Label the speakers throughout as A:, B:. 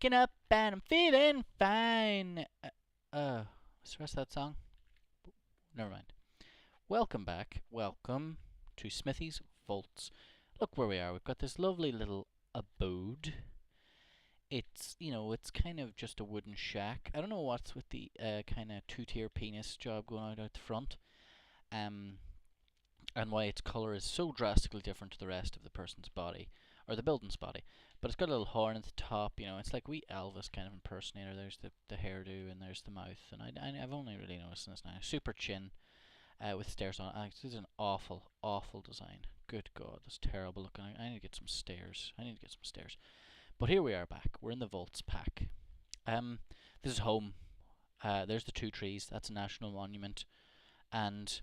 A: waking up and I'm feeling fine. What's the rest of that song? Never mind. Welcome back. Welcome to Smithy's Voltz. Look where we are. We've got this lovely little abode. It's kind of just a wooden shack. I don't know what's with the kind of two-tier penis job going out the front. Um, and why its colour is so drastically different to the rest of the person's body, or the building's body. But it's got a little horn at the top, it's like wee Elvis kind of impersonator. There's the hairdo and there's the mouth, and I've only really noticed this now. Super chin with stairs on it. This is an awful, awful design. Good God, that's terrible looking. I need to get some stairs. But here we are back. We're in the Voltz pack. This is home. There's the two trees. That's a national monument. And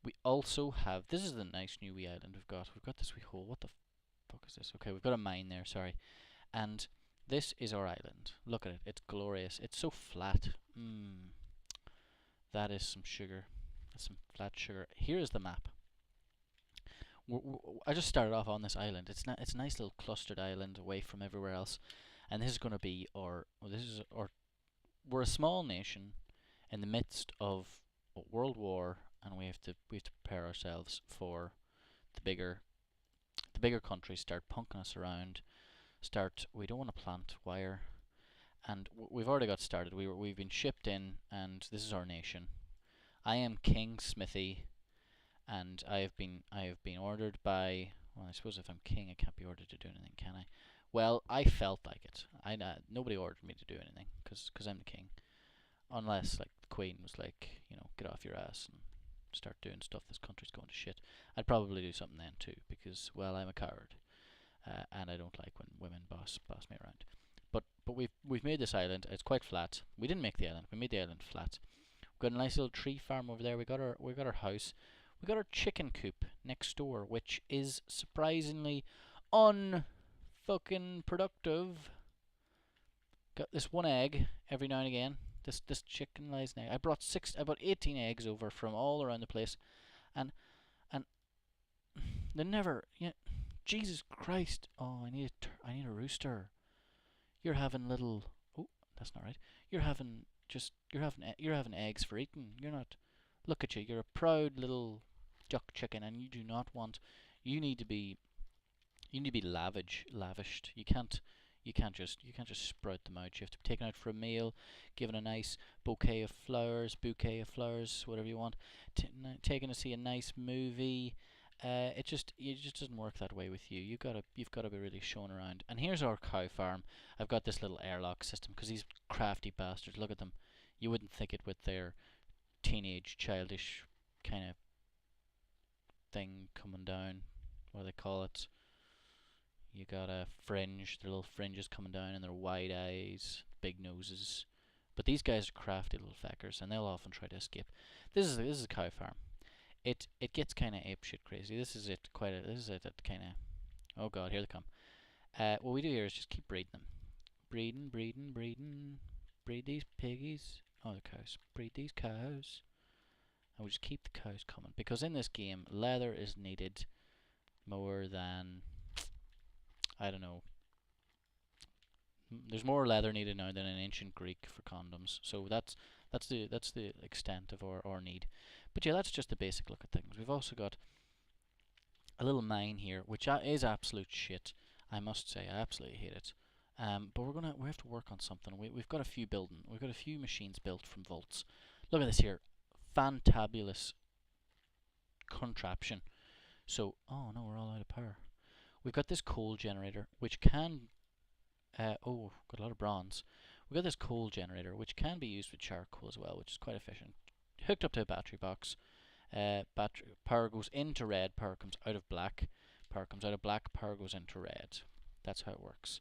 A: we also have, this is the nice new wee island we've got. We've got this wee hole. What the fuck is this? Okay, we've got a mine there, sorry. And this is our island. Look at it. It's glorious. It's so flat. That is some sugar. That's some flat sugar. Here is the map. I just started off on this island. It's a nice little clustered island away from everywhere else. And this is going to be we're a small nation in the midst of a world war, and we have to prepare ourselves for the bigger countries start punking us around. We don't want to plant wire, and we've already got started. We've been shipped in, and this is our nation. I am King Smithy, and I have been ordered by. Well, I suppose if I'm king, I can't be ordered to do anything, can I? Well, I felt like it. Nobody ordered me to do anything because I'm the king, unless like the queen was like, get off your ass and start doing stuff. This country's going to shit. I'd probably do something then too, because well, I'm a coward, and I don't like when women boss me around. But we've made this island. It's quite flat. We didn't make the island. We made the island flat. We've got a nice little tree farm over there. We got our house. We got our chicken coop next door, which is surprisingly unfucking productive. Got this one egg every now and again. This chicken lays an egg. I brought 18 eggs over from all around the place, and they never. Jesus Christ! Oh, I need a rooster. You're having little. Oh, that's not right. You're having eggs for eating. You're not. Look at you. You're a proud little duck chicken, and you do not want. You need to be. You need to be lavished. You can't just sprout them out. You have to be taken out for a meal, given a nice bouquet of flowers, whatever you want. Taken to see a nice movie. It just doesn't work that way with you. You've got to be really shown around. And here's our cow farm. I've got this little airlock system because these crafty bastards. Look at them. You wouldn't think it with their teenage, childish kind of thing coming down. What do they call it? You got a fringe, their little fringes coming down, and their wide eyes, big noses. But these guys are crafty little feckers, and they'll often try to escape. This is a cow farm. It gets kind of apeshit crazy. This is it kind of. Oh God, here they come. What we do here is just keep breeding them. Breeding. Breed these piggies. Oh, the cows. Breed these cows. And we just keep the cows coming, because in this game, leather is needed more than, I don't know. There's more leather needed now than in ancient Greek for condoms. So that's the extent of our need. But yeah, that's just a basic look at things. We've also got a little mine here, which is absolute shit. I must say, I absolutely hate it. But we have to work on something. We've got a few machines built from Voltz. Look at this here, fantabulous contraption. So, oh no, we're all out of power. We've got this coal generator, which can. Got a lot of bronze. We've got this coal generator, which can be used with charcoal as well, which is quite efficient. Hooked up to a battery box. Power goes into red, power comes out of black. Power comes out of black, power goes into red. That's how it works.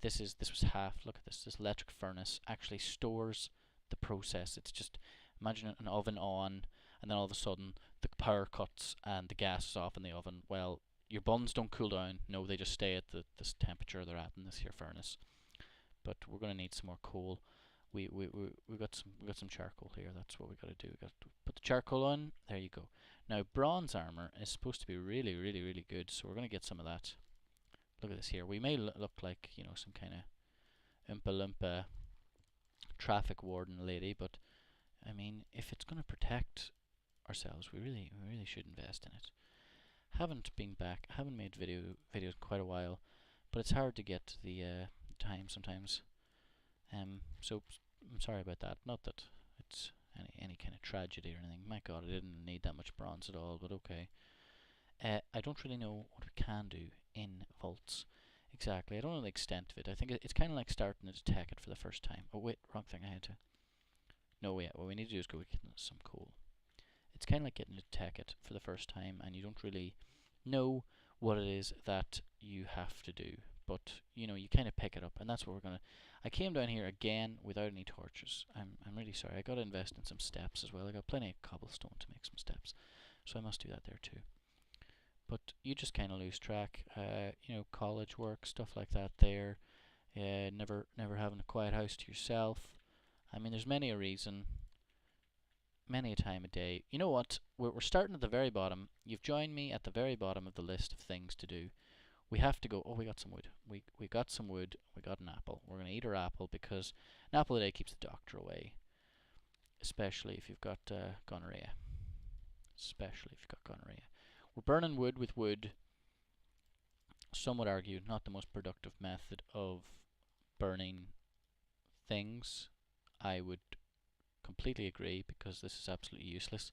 A: This was half. Look at this. This electric furnace actually stores the process. It's just, imagine an oven on, and then all of a sudden the power cuts and the gas is off in the oven. Well, your buns don't cool down. No, they just stay at this temperature they're at in this here furnace. But we're gonna need some more coal. We got some charcoal here. That's what we got to do. We got to put the charcoal on. There you go. Now bronze armor is supposed to be really, really, really good. So we're gonna get some of that. Look at this here. We may look like some kind of Oompa Loompa traffic warden lady, but I mean, if it's going to protect ourselves, we really should invest in it. Haven't been back, haven't made videos in quite a while, but it's hard to get the time sometimes. So I'm sorry about that. Not that it's any kind of tragedy or anything. My God, I didn't need that much bronze at all, but okay. I don't really know what we can do in Voltz exactly. I don't know the extent of it. I think it's kind of like starting to detect it for the first time. Oh wait, wrong thing. I had to. No, yeah. What we need to do is go get some coal. It's kind of like getting to detect it for the first time, and you don't really know what it is that you have to do. But you know, you kind of pick it up, and that's what we're gonna. I came down here again without any torches. I'm really sorry. I got to invest in some steps as well. I got plenty of cobblestone to make some steps, so I must do that there too. But you just kind of lose track. You know, college work, stuff like that. There, never having a quiet house to yourself. I mean, there's many a reason, many a time a day. You know what? We're starting at the very bottom. You've joined me at the very bottom of the list of things to do. We have to go. Oh, we got some wood. We got some wood. We got an apple. We're gonna eat our apple because an apple a day keeps the doctor away, especially if you've got gonorrhea. Especially if you've got gonorrhea. We're burning wood with wood. Some would argue not the most productive method of burning things. I would completely agree because this is absolutely useless.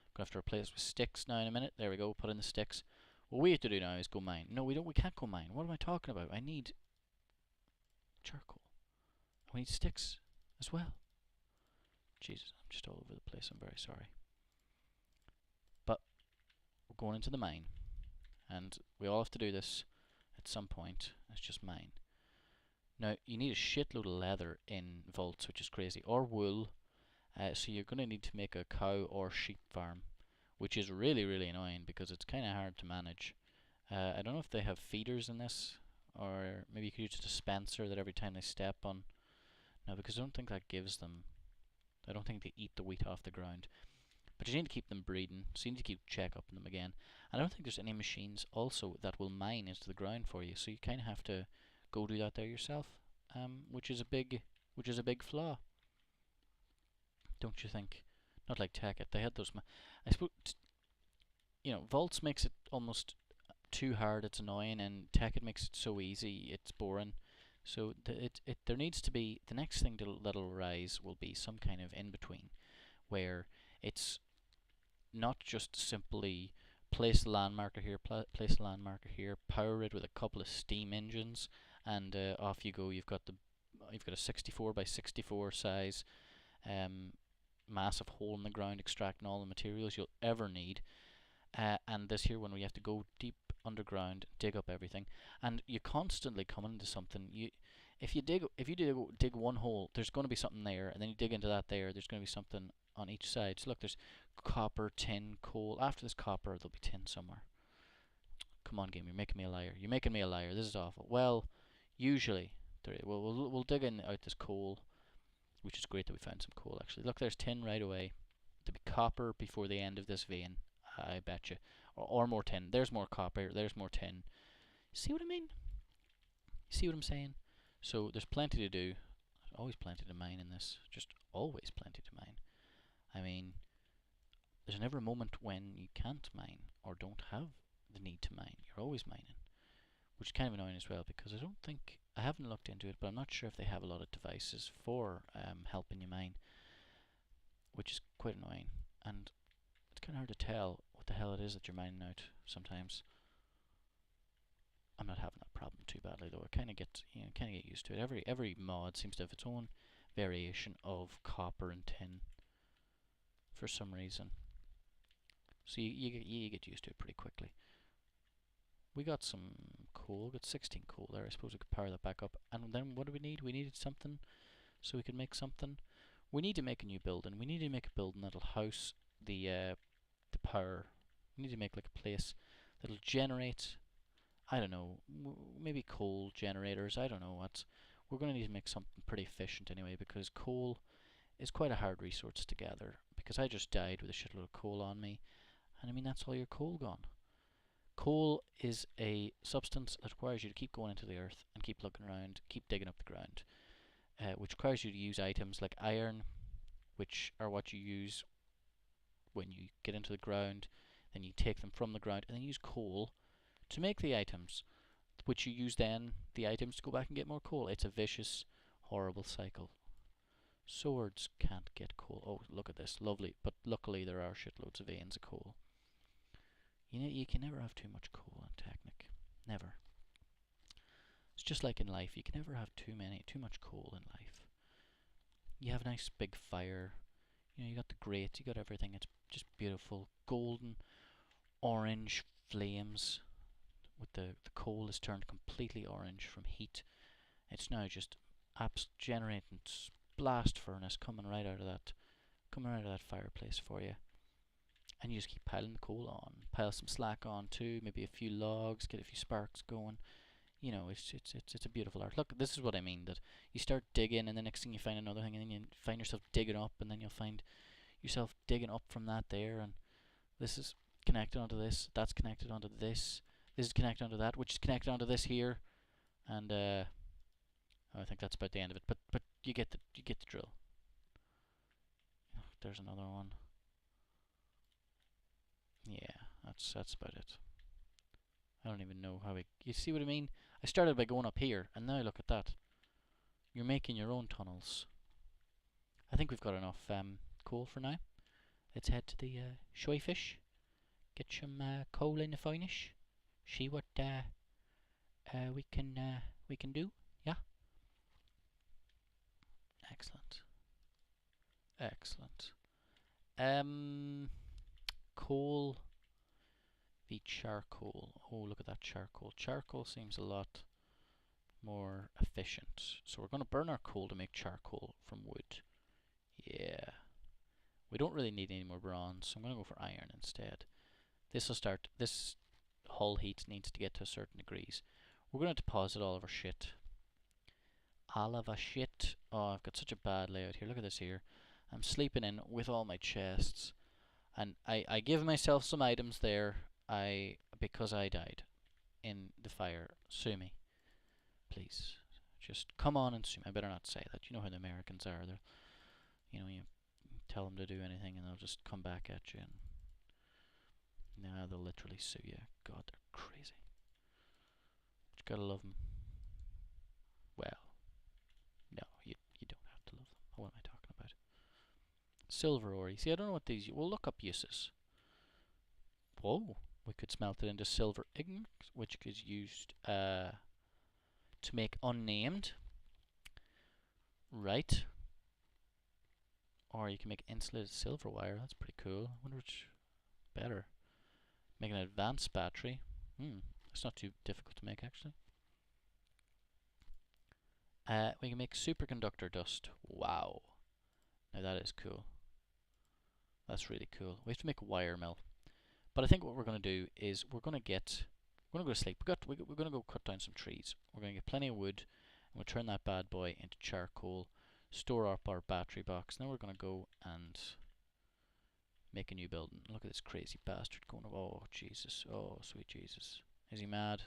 A: I'm gonna have to replace it with sticks now in a minute. There we go. Put in the sticks. What we have to do now is go mine. No, we don't. We can't go mine. What am I talking about? I need charcoal. We need sticks as well. Jesus, I'm just all over the place. I'm very sorry. But we're going into the mine, and we all have to do this at some point. It's just mine. Now, you need a shitload of leather in Voltz, which is crazy, or wool. So you're going to need to make a cow or sheep farm, which is really annoying because it's kind of hard to manage. I don't know if they have feeders in this, or maybe you could use a dispenser that every time they step on. No, because I don't think that gives them. I don't think they eat the wheat off the ground. But you need to keep them breeding, so you need to keep check up on them again. And I don't think there's any machines also that will mine into the ground for you, so you kind of have to go do that there yourself, which is a big flaw, don't you think? Not like Tackett. They had those. I suppose you know, Voltz makes it almost too hard. It's annoying, and Tackett makes it so easy. It's boring. So there needs to be the next thing that'll rise will be some kind of in between where it's not just simply place the land marker here, place the land marker here, power it with a couple of steam engines, and off you go. You've got a 64 by 64 size massive hole in the ground, extracting all the materials you'll ever need. And this here when we have to go deep underground, dig up everything, and you constantly come into something. If you dig one hole, there's going to be something there, and then you dig into that there. There's going to be something on each side. So look, there's copper, tin, coal. After this copper, there'll be tin somewhere. Come on, game, you're making me a liar. You're making me a liar. This is awful. Well, usually, we'll dig in out this coal, which is great that we found some coal actually. Look, there's tin right away. There'll be copper before the end of this vein, I bet you. Or more tin. There's more copper. There's more tin. See what I mean? You see what I'm saying? So there's plenty to do. There's always plenty to mine in this. Just always plenty to mine. I mean, there's never a moment when you can't mine or don't have the need to mine. You're always mining, which is kind of annoying as well because I haven't looked into it, but I'm not sure if they have a lot of devices for helping you mine, which is quite annoying. And it's kind of hard to tell what the hell it is that you're mining out sometimes. I'm not having that problem too badly though. I kind of get used to it. Every mod seems to have its own variation of copper and tin for some reason. So you get used to it pretty quickly. We got some coal. We got 16 coal there. I suppose we could power that back up. And then what do we need? We needed something so we could make something. We need to make a new building. We need to make a building that'll house the power. We need to make like a place that'll generate, I don't know, maybe coal generators. I don't know what. We're going to need to make something pretty efficient anyway because coal is quite a hard resource to gather. Because I just died with a shitload of coal on me, and I mean that's all your coal gone. Coal is a substance that requires you to keep going into the earth and keep looking around, keep digging up the ground. which requires you to use items like iron, which are what you use when you get into the ground. Then you take them from the ground, and then use coal to make the items, which you use then the items to go back and get more coal. It's a vicious, horrible cycle. Swords can't get coal. Oh, look at this, lovely. But luckily there are shitloads of veins of coal. You know, you can never have too much coal in Technic. Never. It's just like in life. You can never have too much coal in life. You have a nice big fire. You know, you got the grate, you got everything. It's just beautiful, golden, orange flames. With the coal is turned completely orange from heat. It's now just generating blast furnace coming right out of that fireplace for you. And you just keep piling the coal on, pile some slack on too, maybe a few logs, get a few sparks going. You know, it's a beautiful art. Look, this is what I mean, that you start digging, and the next thing you find another thing, and then you find yourself digging up, and then you'll find yourself digging up from that there, and this is connected onto this, that's connected onto this, this is connected onto that, which is connected onto this here, and I think that's about the end of it. But you get the drill. Oh, there's another one. Yeah, that's about it. I don't even know how you see what I mean? I started by going up here, and now look at that. You're making your own tunnels. I think we've got enough coal for now. Let's head to the shoy fish. Get some coal in the finish. See what we can do. Yeah. Excellent. Excellent. Coal v charcoal. Oh, look at that charcoal. Charcoal seems a lot more efficient. So we're going to burn our coal to make charcoal from wood. Yeah. We don't really need any more bronze, so I'm going to go for iron instead. This hull heat needs to get to a certain degrees. We're going to deposit all of our shit. All of our shit. Oh, I've got such a bad layout here. Look at this here. I'm sleeping in with all my chests. And I give myself some items there because I died in the fire. Sue me. Please. Just come on and sue me. I better not say that. You know how the Americans are. They're, you tell them to do anything and they'll just come back at you. And nah, they'll literally sue you. God, they're crazy. But you gotta love them. Well, no, you don't have to love them. What am I talking about? Silver ore. You see, I don't know what these. We'll look up uses. Whoa, we could smelt it into silver ingot, which is used to make unnamed. Right. Or you can make insulated silver wire. That's pretty cool. I wonder which better. Make an advanced battery. It's not too difficult to make actually. We can make superconductor dust. Wow. Now that is cool. That's really cool. We have to make a wire mill. But I think what we're going to do is we're going to go to sleep. We're going to go cut down some trees. We're going to get plenty of wood, and we'll turn that bad boy into charcoal, store up our battery box. Now we're going to go and make a new building. Look at this crazy bastard going. Oh, Jesus. Oh, sweet Jesus. Is he mad?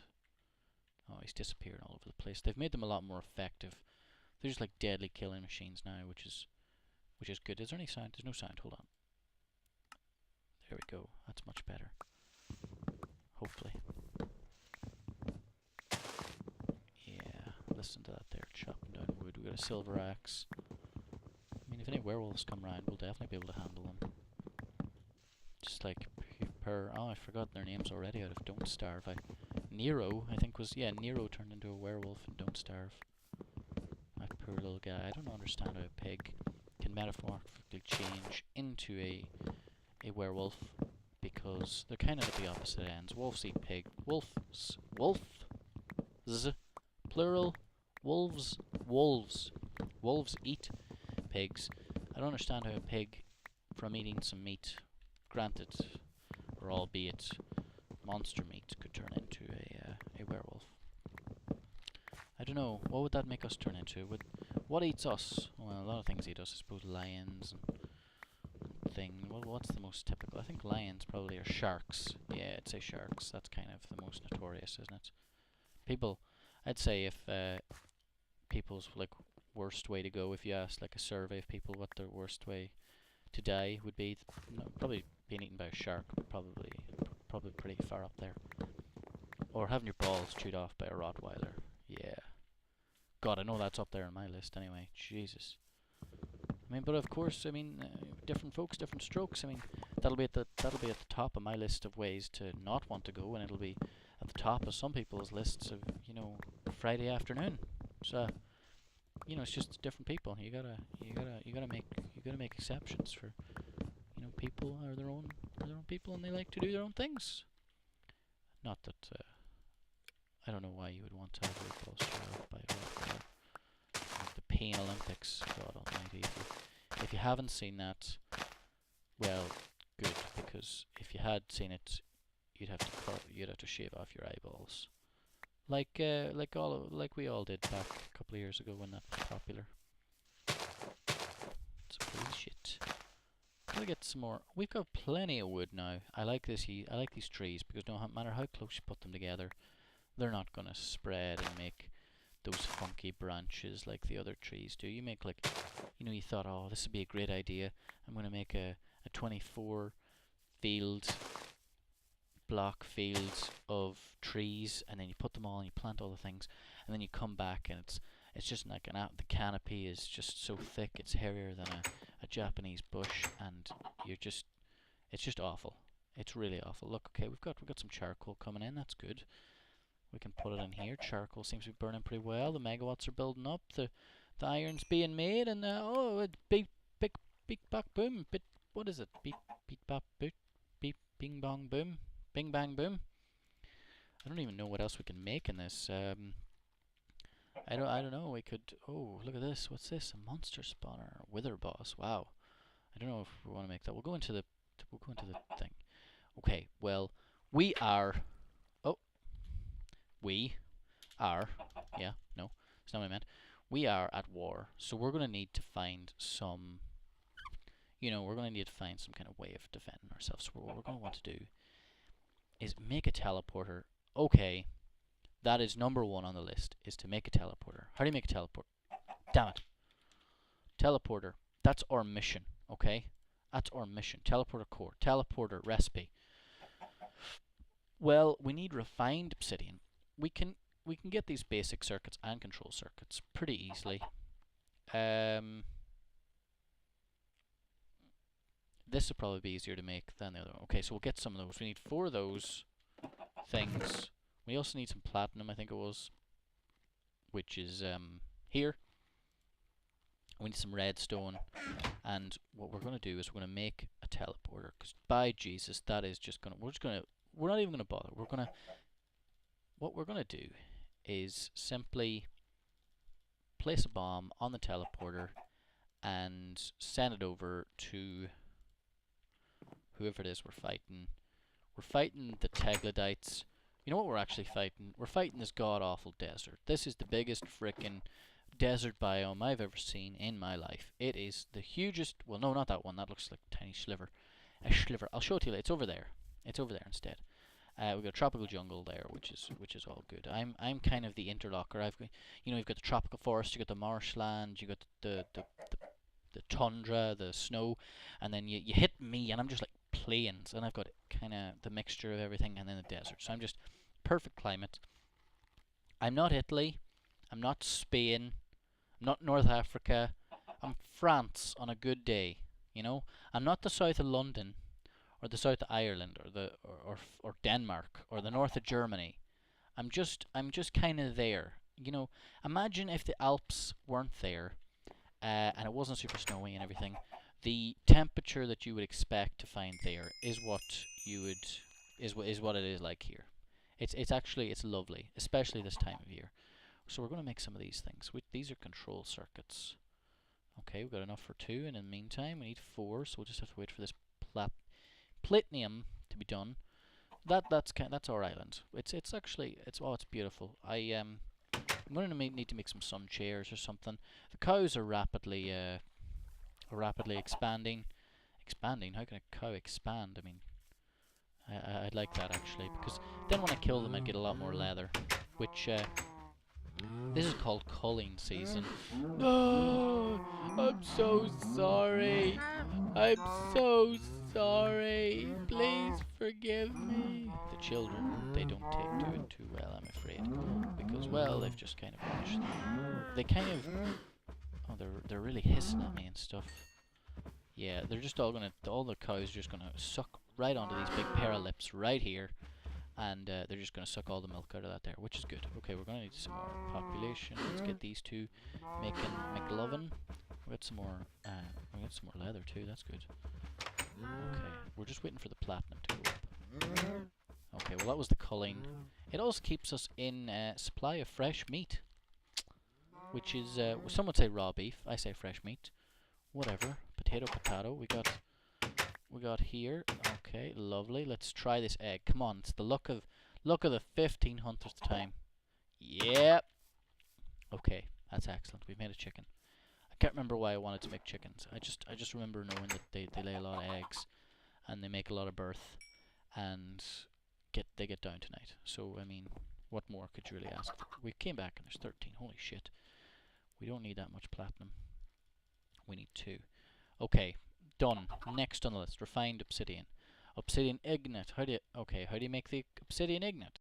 A: Oh, he's disappearing all over the place. They've made them a lot more effective. They're just like deadly killing machines now, which is good. Is there any sound? There's no sound. Hold on. There we go. That's much better. Hopefully. Yeah, listen to that there, chopping down wood. We got a silver axe. I mean, if any werewolves come around, we'll definitely be able to handle them. Just like oh, I forgot their names already out of Don't Starve. Nero, I think Nero turned into a werewolf in Don't Starve. That poor little guy. I don't understand how a pig can metaphorically change into a werewolf, because they're kind of at the opposite ends. Wolves eat pig. Wolves, plural. Wolves eat pigs. I don't understand how a pig, from eating some meat, granted, or albeit monster meat, could turn into a werewolf. I don't know. What would that make us turn into? What eats us? Well, a lot of things eat us. I suppose lions and thing. Well, what's the most typical? I think lions probably are sharks. Yeah, I'd say sharks. That's kind of the most notorious, isn't it? I'd say if people's like worst way to go. If you ask like a survey of people what their worst way to die would be, probably being eaten by a shark, probably pretty far up there. Or having your balls chewed off by a Rottweiler. Yeah. God, I know that's up there on my list anyway. Jesus. I mean, but of course, I mean, different folks, different strokes. I mean, that'll be at the top of my list of ways to not want to go, and it'll be at the top of some people's lists of, you know, Friday afternoon. So, you know, it's just different people. You gotta make exceptions for, you know, people are their own people, and they like to do their own things. Not that I don't know why you would want to have your balls chewed off by a Rottweiler. The Pain Olympics, God Almighty. If you haven't seen that, well, good, because if you had seen it, you'd have to shave off your eyeballs, like we all did back a couple of years ago when that was popular. It's bullshit. Gotta get some more. We've got plenty of wood now. I like these trees because no matter how close you put them together, they're not gonna spread and make those funky branches like the other trees do. You make like, you know, you thought, oh, this would be a great idea. I'm going to make a 24 block fields of trees, and then you put them all and you plant all the things, and then you come back and it's just like the canopy is just so thick, it's hairier than a Japanese bush, and it's just awful. It's really awful. Look, okay, we've got some charcoal coming in. That's good. We can put it in here. Charcoal seems to be burning pretty well. The megawatts are building up. The iron's being made, and it beep bop boom. What is it? Beep bop boop beep bing bong boom bing bang boom. I don't even know what else we can make in this. I don't know. We could. Oh, look at this. What's this? A monster spawner, wither boss. Wow. I don't know if we want to make that. We'll go into the thing. Okay. Well, we are. Yeah, no, that's not what I meant. We are at war, so we're going to need to find some, you know, we're going to need to find some kind of way of defending ourselves. So what we're going to want to do is make a teleporter. Okay, that is number one on the list, is to make a teleporter. How do you make a teleporter? Damn it. Teleporter. That's our mission, okay? That's our mission. Teleporter core. Teleporter recipe. Well, we need refined obsidian. We can get these basic circuits and control circuits pretty easily. This will probably be easier to make than the other one. Okay, so we'll get some of those. We need 4 of those things. We also need some platinum, I think it was, which is here. We need some redstone, and what we're going to do is we're going to make a teleporter, because by Jesus, that is just going to, we're not even going to bother. What we're going to do is simply place a bomb on the teleporter and send it over to whoever it is we're fighting. We're fighting the Teglodites. You know what we're actually fighting? We're fighting this god-awful desert. This is the biggest frickin' desert biome I've ever seen in my life. It is the hugest. Well, no, not that one. That looks like a tiny sliver. A sliver. I'll show it to you later. It's over there. It's over there instead. We've got a tropical jungle there, which is all good. I'm kind of the interlocker. You've got the tropical forest, you got the marshland, you got the tundra, the snow, and then you hit me, and I'm just like plains, and I've got kind of the mixture of everything, and then the desert. So I'm just perfect climate. I'm not Italy, I'm not Spain, I'm not North Africa. I'm France on a good day. You know, I'm not the south of London, or the south of Ireland, or Denmark, or the north of Germany. I'm just kind of there. You know, imagine if the Alps weren't there, and it wasn't super snowy and everything. The temperature that you would expect to find there is what it is like here. It's lovely, especially this time of year. So we're going to make some of these things. These are control circuits. Okay, we've got enough for 2, and in the meantime we need 4, so we'll just have to wait for this platinum to be done. That's our island. It's beautiful. I'm going to need to make some sun chairs or something. The cows are rapidly expanding. Expanding? How can a cow expand? I mean, I'd like that actually, because then when I kill them I'd get a lot more leather, which This is called culling season. No, I'm so sorry. I'm so sorry. Please forgive me. The children, they don't take to it too well, I'm afraid, because, well, they've just kind of finished. They kind of, oh, they're really hissing at me and stuff. Yeah, they're just all the cows are just gonna suck right onto these big pair of lips right here, and they're just gonna suck all the milk out of that there, which is good. Okay, we're gonna need some more population. Let's get these two making McLovin. We got some more. We got some more leather too. That's good. Okay, we're just waiting for the platinum to go up. Okay, well that was the culling. It also keeps us in supply of fresh meat, which is some would say raw beef. I say fresh meat. Whatever. Potato, potato. We got here. Okay, lovely. Let's try this egg. Come on, it's the luck of the 1500th time. Yep. Okay, that's excellent. We've made a chicken. I can't remember why I wanted to make chickens. I just remember knowing that they lay a lot of eggs and they make a lot of birth and they get down tonight. So I mean, what more could you really ask for? We came back and there's 13. Holy shit. We don't need that much platinum. We need 2. Okay, done. Next on the list, refined obsidian. Obsidian ignite. How do you make the obsidian ignite?